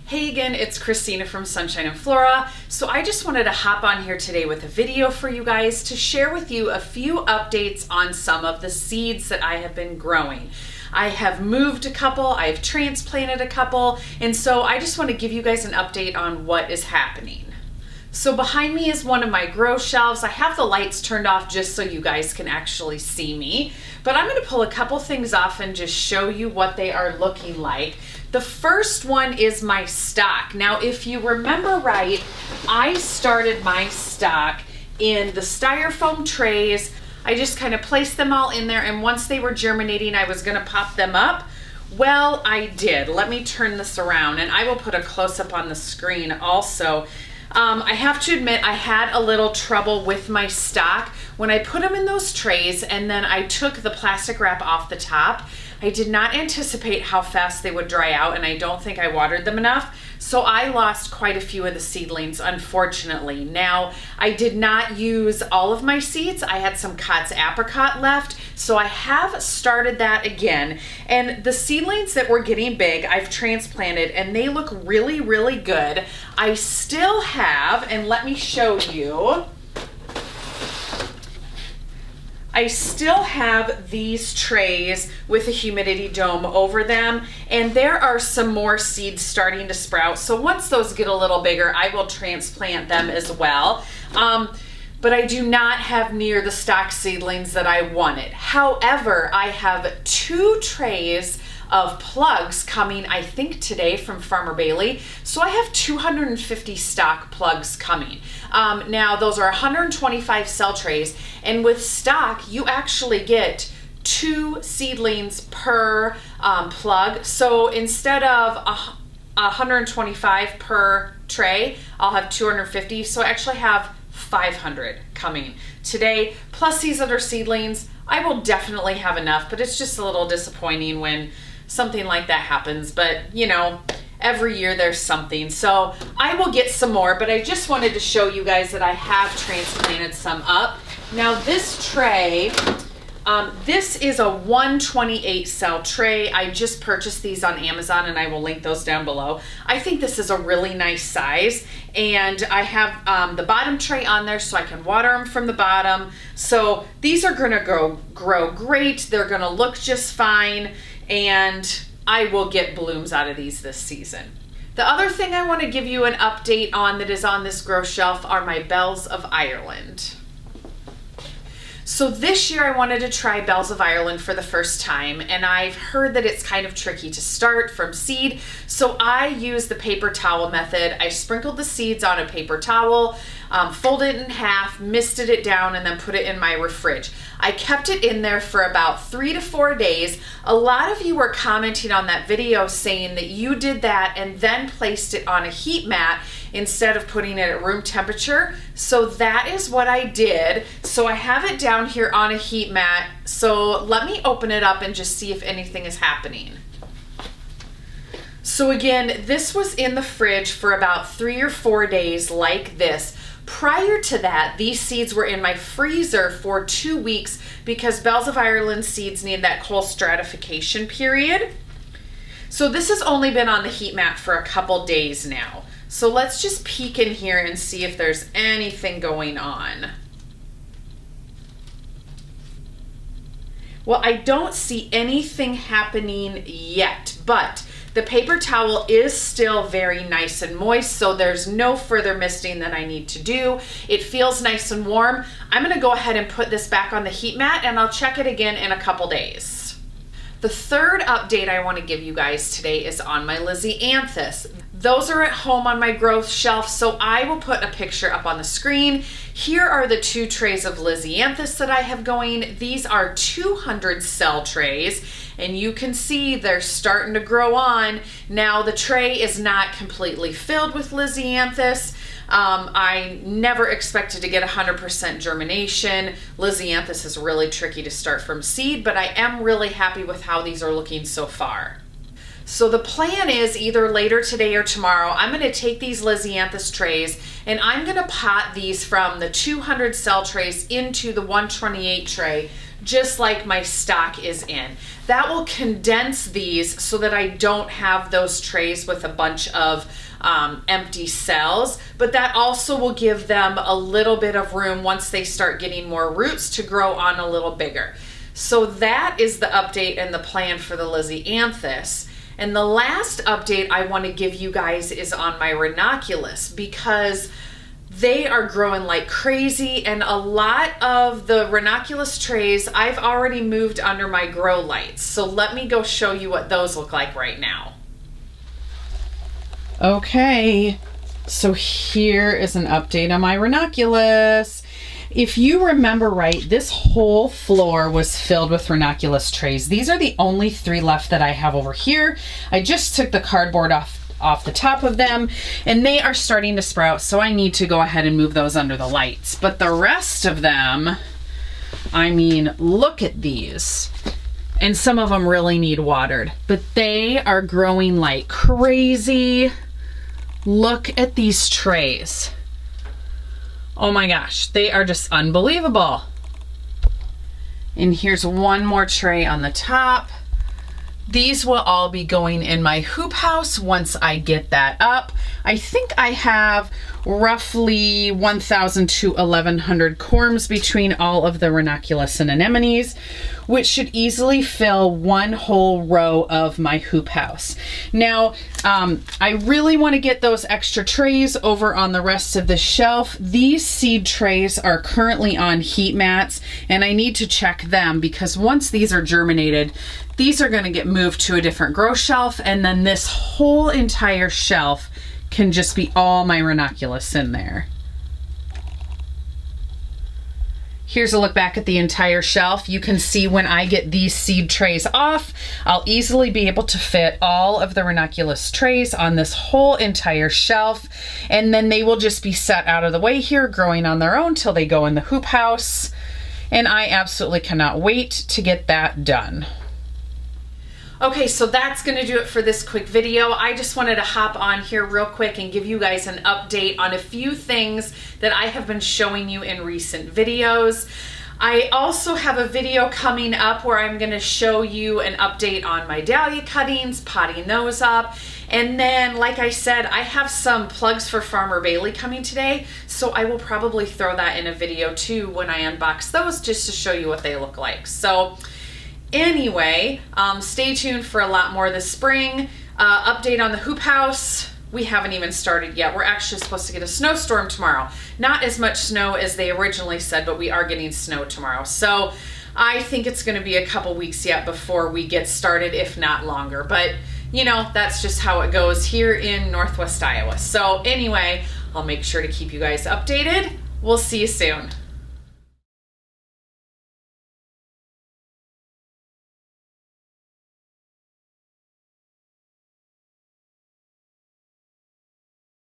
Hey again, it's Christina from Sunshine and Flora. So I just wanted to hop on here today with a video for you guys to share with you a few updates on some of the seeds that I have been growing. I have moved a couple, I've transplanted a couple, and so I just want to give you guys an update on what is happening. So behind me is one of my grow shelves. I have the lights turned off just so you guys can actually see me, but I'm going to pull a couple things off and just show you what they are looking like. The first one is my stock. Now, if you remember right, I started my stock in the styrofoam trays. I just kind of placed them all in there, and once they were germinating, I was going to pop them up. Well, I did. Let me turn this around, and I will put a close-up on the screen also. I have to admit, I had a little trouble with my stock when I put them in those trays, and then I took the plastic wrap off the top. I did not anticipate how fast they would dry out, and I don't think I watered them enough. So I lost quite a few of the seedlings, unfortunately. Now, I did not use all of my seeds. I had some Cott's apricot left, so I have started that again. And the seedlings that were getting big, I've transplanted, and they look really, really good. I still have, and let me show you, I still have these trays with a humidity dome over them, and there are some more seeds starting to sprout. So once those get a little bigger, I will transplant them as well. But I do not have near the stock seedlings that I wanted. However, I have 2 trays of plugs coming, I think today, from Farmer Bailey. So I have 250 stock plugs coming. Now those are 125 cell trays, and with stock you actually get 2 seedlings per plug. So instead of 125 per tray, I'll have 250. So I actually have 500 coming today, plus these other seedlings. I will definitely have enough, but it's just a little disappointing when something like that happens, but you know, every year there's something. So I will get some more, but I just wanted to show you guys that I have transplanted some up. Now this tray, this is a 128 cell tray. I just purchased these on Amazon, and I will link those down below. I think this is a really nice size, and I have the bottom tray on there so I can water them from the bottom. So these are gonna grow great. They're gonna look just fine, and I will get blooms out of these this season. The other thing I want to give you an update on that is on this grow shelf are my Bells of Ireland. So this year I wanted to try Bells of Ireland for the first time, and I've heard that it's kind of tricky to start from seed. So I used the paper towel method. I sprinkled the seeds on a paper towel, folded it in half, misted it down, and then put it in my fridge. I kept it in there for about 3 to 4 days. A lot of you were commenting on that video saying that you did that and then placed it on a heat mat instead of putting it at room temperature. So that is what I did. So I have it down here on a heat mat. So let me open it up and just see if anything is happening. So again, this was in the fridge for about 3 or 4 days like this. Prior to that, these seeds were in my freezer for 2 weeks because Bells of Ireland seeds need that cold stratification period. So this has only been on the heat mat for a couple days now. So let's just peek in here and see if there's anything going on. Well, I don't see anything happening yet, but the paper towel is still very nice and moist, so there's no further misting that I need to do. It feels nice and warm. I'm gonna go ahead and put this back on the heat mat, and I'll check it again in a couple days. The third update I want to give you guys today is on my Lisianthus. Those are at home on my growth shelf, so I will put a picture up on the screen. Here are the 2 trays of Lisianthus that I have going. These are 200 cell trays, and you can see they're starting to grow on. Now the tray is not completely filled with Lisianthus. I never expected to get 100% germination. Lisianthus is really tricky to start from seed, but I am really happy with how these are looking so far. So the plan is either later today or tomorrow, I'm going to take these Lisianthus trays and I'm going to pot these from the 200 cell trays into the 128 tray just like my stock is in. That will condense these so that I don't have those trays with a bunch of empty cells, but that also will give them a little bit of room once they start getting more roots to grow on a little bigger. So that is the update and the plan for the Lisianthus. And the last update I want to give you guys is on my Ranunculus, because they are growing like crazy, and a lot of the Ranunculus trays I've already moved under my grow lights. So let me go show you what those look like right now. Okay, so here is an update on my Ranunculus. If you remember right, this whole floor was filled with Ranunculus trays. These are the only 3 left that I have over here. I just took the cardboard off the top of them, and they are starting to sprout, so I need to go ahead and move those under the lights. But the rest of them, I mean, look at these. And some of them really need watered, but they are growing like crazy. Look at these trays. Oh my gosh, they are just unbelievable. And here's one more tray on the top. These will all be going in my hoop house once I get that up. I think I have roughly 1,000 to 1,100 corms between all of the Ranunculus and anemones, which should easily fill one whole row of my hoop house. Now, I really want to get those extra trays over on the rest of the shelf. These seed trays are currently on heat mats, and I need to check them because once these are germinated, these are going to get moved to a different grow shelf, and then this whole entire shelf can just be all my Ranunculus in there. Here's a look back at the entire shelf. You can see when I get these seed trays off, I'll easily be able to fit all of the Ranunculus trays on this whole entire shelf, and then they will just be set out of the way here, growing on their own till they go in the hoop house, and I absolutely cannot wait to get that done. Okay, so that's going to do it for this quick video. I just wanted to hop on here real quick and give you guys an update on a few things that I have been showing you in recent videos. I also have a video coming up where I'm going to show you an update on my dahlia cuttings, potting those up. And then, like I said, I have some plugs for Farmer Bailey coming today, so I will probably throw that in a video too when I unbox those, just to show you what they look like. So anyway, stay tuned for a lot more this spring. Update on the hoop house. We haven't even started yet. We're actually supposed to get a snowstorm tomorrow. Not as much snow as they originally said, but we are getting snow tomorrow. So I think it's going to be a couple weeks yet before we get started, if not longer. But, you know, that's just how it goes here in Northwest Iowa. So anyway, I'll make sure to keep you guys updated. We'll see you soon.